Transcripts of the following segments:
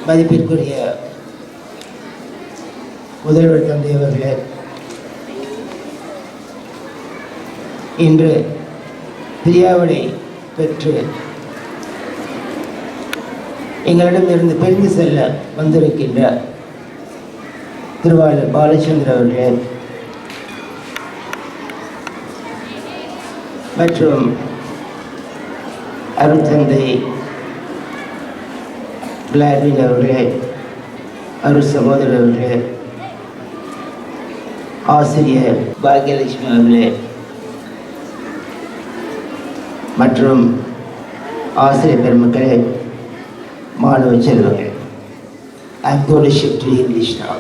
மதிப்பிற்குரிய முதல்வர் தந்தை அவர்களே, இன்று பிரியாவிடை பெற்று எங்களிடமிருந்து பிரிந்து செல்ல வந்திருக்கின்ற திருவாளர் பாலச்சந்தர் அவர்களே மற்றும் அருட்தந்தை கிளாட்வின் அவர்களே, அருள் சகோதரர் அவர்களே, ஆசிரியர் பாக்யலட்சுமி அவர்களே மற்றும் ஆசிரியர் பெருமக்களே, மாணவ செல்வங்கள். I'm going to shift to English now.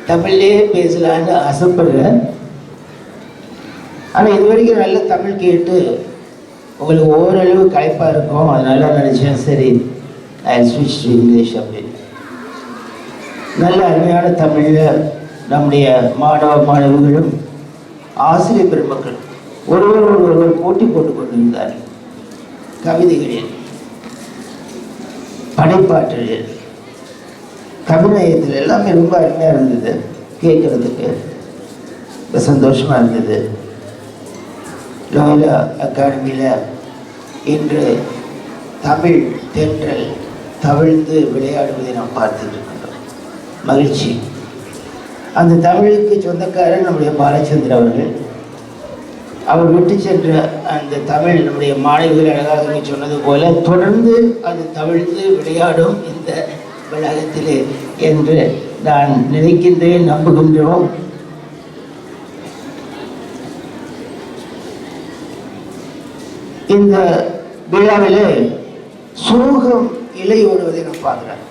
தமிழ்லேயே பேசலான்னு ஆசைப்படுறேன். ஆனால் இது வரைக்கும் நல்ல தமிழ் கேட்டு உங்களுக்கு ஓரளவு களைப்பாக இருக்கும். அதனால நினச்சேன், சரி I'll switch to English அப்படின்னு. நல்ல அருமையான தமிழில் நம்முடைய மாணவ மாணவிகளும் ஆசிரியர் பெருமக்கள் ஒருவர் போட்டி போட்டுக் கொண்டிருந்தார்கள். கவிதைகளில், படைப்பாற்றலில், கவிநயத்தில் எல்லாமே ரொம்ப அருமையாக இருந்தது. கேட்குறதுக்கு ரொம்ப சந்தோஷமாக இருந்தது. லோயலா அகாடமியில் இன்று தமிழ் தென்றல் தவிழ்ந்து விளையாடுவதை நாம் பார்த்துட்டு இருக்கின்றோம். மகிழ்ச்சி. அந்த தமிழுக்கு சொந்தக்காரர் நம்முடைய பாலச்சந்தர் அவர்கள். அவர் விட்டு சென்ற அந்த தமிழ் நம்முடைய மாணவிகள் அழகாக சொன்னது போல தொடர்ந்து அது தவிழ்ந்து விளையாடும் இந்த வளாகத்திலே என்று நான் நினைக்கின்றேன், நம்புகின்றோம். இந்த விழாவிலே சோகம் இலையோடுவதை நான் பார்க்கிறேன்.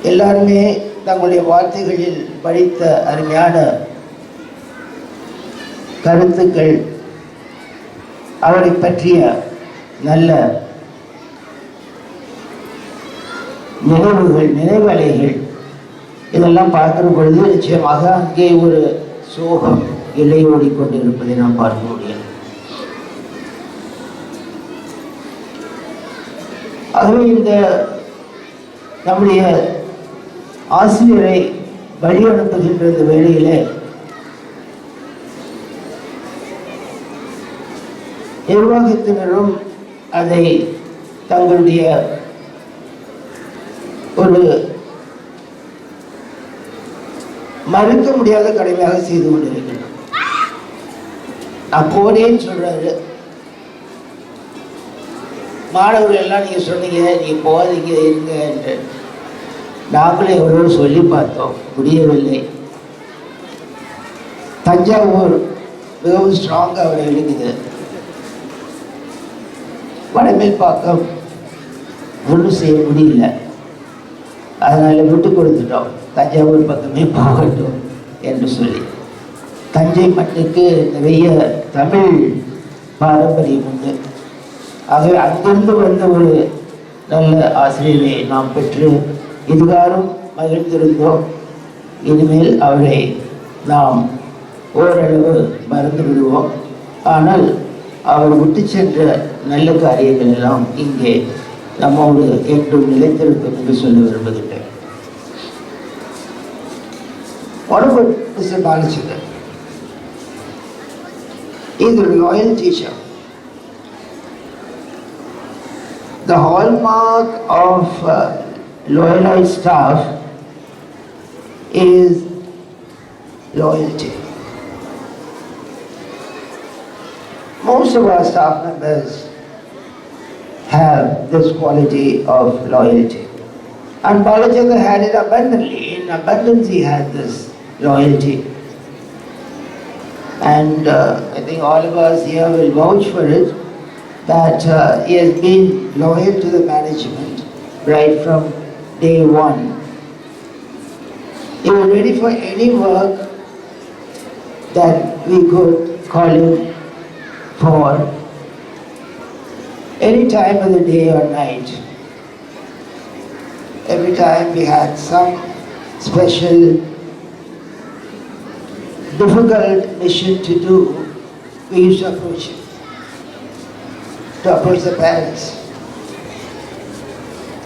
எல்லாருமே தங்களுடைய வார்த்தைகளில் படித்த அருமையான கருத்துக்கள், அவரை பற்றிய நல்ல நினைவுகள், நினைவலைகள், இதெல்லாம் பார்க்கிற பொழுது நிச்சயமாக அங்கே ஒரு சோகம் இலையோடி கொண்டிருப்பதை நாம் பார்க்க முடியும். ஆகவே இந்த நம்முடைய ஆசிரியரை வழி அனுப்புகின்ற இந்த வேளையிலே நிர்வாகத்தினரும் அதை தங்களுடைய ஒரு மறுக்க முடியாத கடமையாக செய்து கொண்டிருக்கின்றனர். நான் போறேன்னு சொல்றாரு. மாணவர்கள் எல்லாம் நீங்க சொன்னீங்க, நீங்க போகாதீங்க, இருங்க என்று நாங்களே எவ்வளோ சொல்லி பார்த்தோம், முடியவில்லை. தஞ்சாவூர் மிகவும் ஸ்ட்ராங்காக அவரை எழுக்குது. வடமேல்பாக்கம் ஒன்றும் செய்ய முடியல. அதனால் விட்டு கொடுத்துட்டோம், தஞ்சாவூர் பக்கமே போகட்டும் என்று சொல்லி. தஞ்சை மட்டுக்கு நிறைய தமிழ் பாரம்பரியம் உண்டு. ஆகவே அங்கிருந்து வந்த ஒரு நல்ல ஆசிரியரை நாம் பெற்று இதுகாரும் மகிழ்ந்திருந்தோம். இனிமேல் அவரை நாம் ஓரளவு மறந்து விடுவோம். ஆனால் அவர் விட்டு சென்ற நல்ல காரியங்கள் எல்லாம் இங்கே நம்மோடு என்றும் நிலைத்திருக்கும் என்று சொல்ல விரும்புகின்றேன். What about Mr. Balachandar? He is a loyal teacher. The hallmark of Loyola staff is loyalty. Most of our staff members have this quality of loyalty. And Balachandar had it abundantly. In abundance he had this loyalty. And I think all of us here will vouch for it, that he has been loyal to the management right from day one. He was ready for any work that we could call him for, any time of the day or night. Every time we had some special difficult mission to do, we used to approach him, to approach the parents.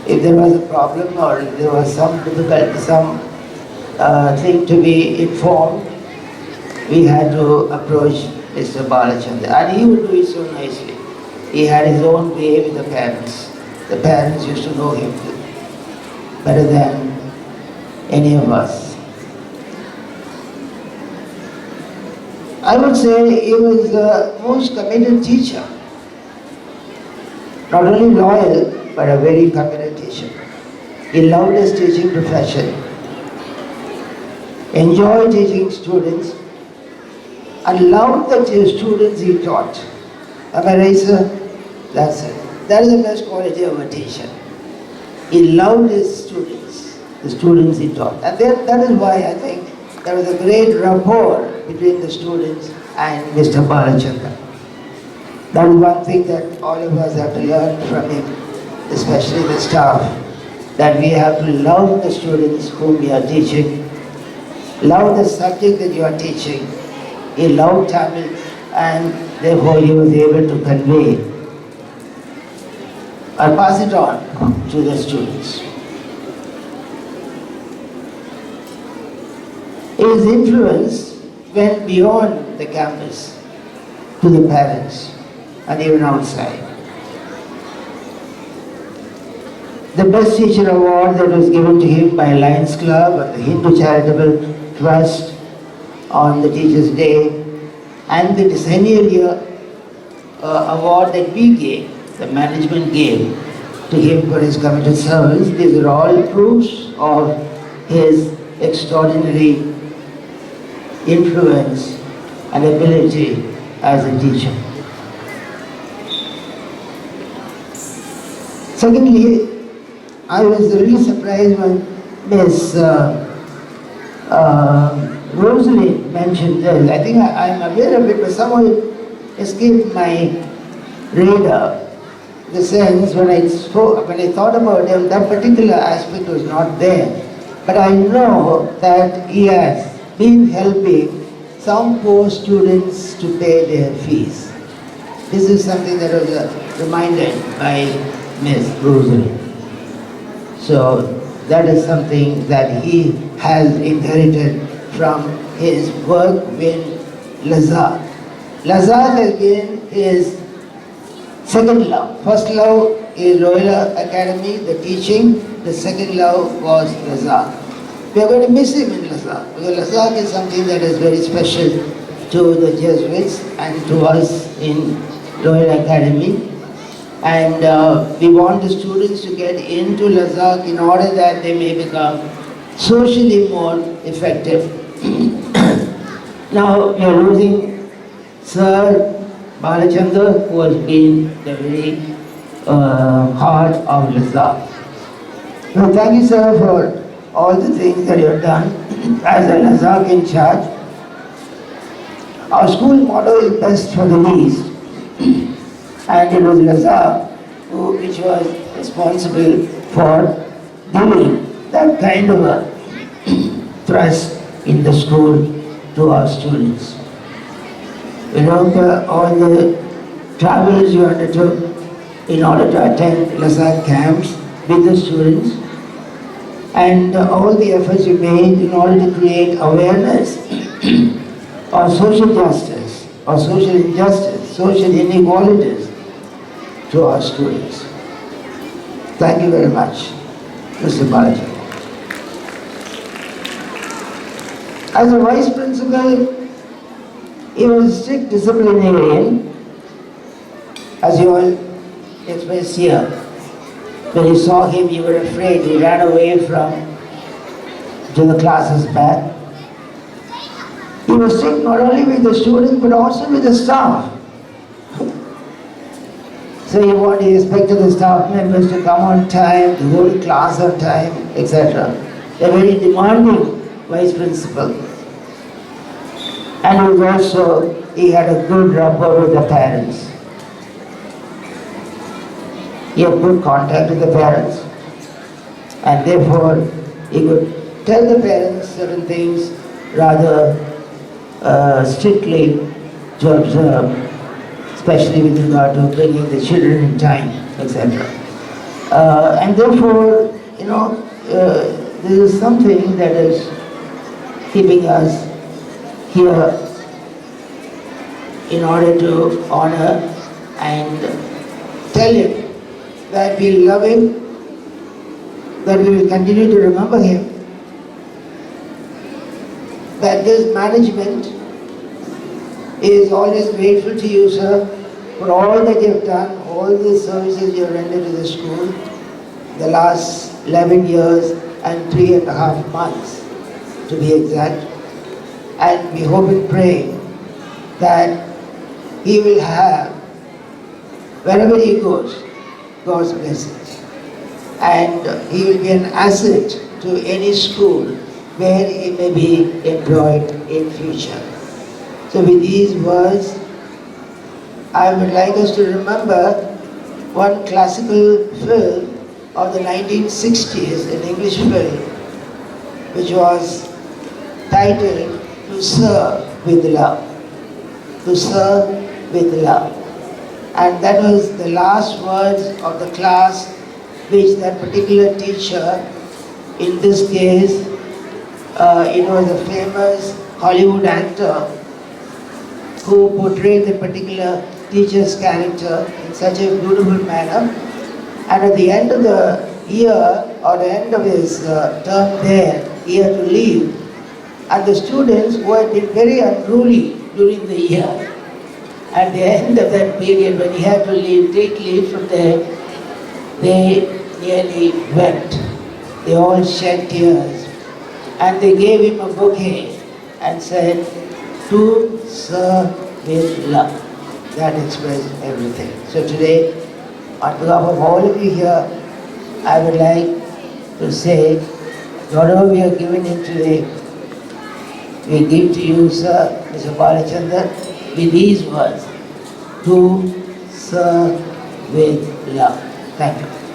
if there was a problem or if there was some difficulty, some thing to be informed, we had to approach Mr. Balachandar, and he would do it so nicely. He had his own way with the parents. The parents used to know him better than any of us. I would say he was the most committed teacher. Not only loyal, but a very committed teacher. He loved his teaching profession, enjoyed teaching students, and loved the students he taught. Am I right, sir? That's it. That is the best quality of a teacher. He loved his students, the students he taught. And that is why I think there was a great rapport between the students and Mr. Balachandar. That is one thing that all of us have to learn from him, especially the staff, that we have to love the students whom we are teaching, love the subject that you are teaching. He loved Tamil, and therefore he was able to convey or pass it on to the students. His influence went beyond the campus to the parents and even outside. The Best Teacher Award that was given to him by Lions Club and the Hindu Charitable Trust on the Teachers' Day, and the Decennial Year award that we gave, the management gave to him for his committed service. These are all proofs of his extraordinary influence and ability as a teacher. Secondly, I was really surprised when Miss Rosalie mentioned this. I think I'm aware of it, but somehow it escaped my radar. The sense when I thought about him, that particular aspect was not there. But I know that he has been helping some poor students to pay their fees. This is something that was reminded by Miss Rosalie. So that is something that he has inherited from his work with Lazar. Lazar has been his second love. First love is Loyola Academy, the teaching. The second love was Lazar. We are going to miss him in Lazar, because Lazar is something that is very special to the Jesuits and to us in Loyola Academy. And we want the students to get into Lazar in order that they may become socially more effective. Now we are losing Sir Balachandar, who has been the very heart of Lazar. So thank you, sir, for all the things that you have done as a Lazar in charge. Our school motto is best for the least. And it was Lazar which was responsible for giving that kind of a thrust in the school to our students. You know, all the travels you undertook in order to attend Lazar camps with the students, and all the efforts you made in order to create awareness of social justice, or social injustice, social inequalities to our students. Thank you very much, Mr. Balaji. As a vice principal, he was a strict disciplinarian, as you all expressed here. When you saw him, you were afraid. He ran away to the classes back. He was strict not only with the students, but also with the staff. So he expected the staff members to come on time, to go to class on time, etc. A very demanding vice principal. And he had a good rapport with the parents. He had good contact with the parents, and therefore he could tell the parents certain things rather strictly to observe, especially with regard to bringing the children in time, etc. And therefore, there is something that is keeping us here in order to honor and tell him that we love him, that we will continue to remember him, that this management is always grateful to you, sir, for all that you have done, all the services you have rendered to the school, the last 11 years and 3.5 months, to be exact. And we hope and pray that he will have, wherever he goes, God's blessings. And he will be an asset to any school where he may be employed in future. So with these words, I would like us to remember one classical film of the 1960s, an English film, which was titled To Serve with Love. To serve with love. And that was the last words of the class which that particular teacher, in this case, it was a famous Hollywood actor who portrayed the particular teacher's character in such a beautiful manner. And at the end of the year, or the end of his term there, he had to leave. And the students who had been very unruly during the year, at the end of that period when he had to leave, take leave from there, they nearly wept. They all shed tears. And they gave him a bouquet and said, to serve with love. That expressed everything. So today, on behalf of all of you here, I would like to say, whatever we are giving him today, we give to you, sir, Mr. Balachandar, with these words, to serve with love. Thank you.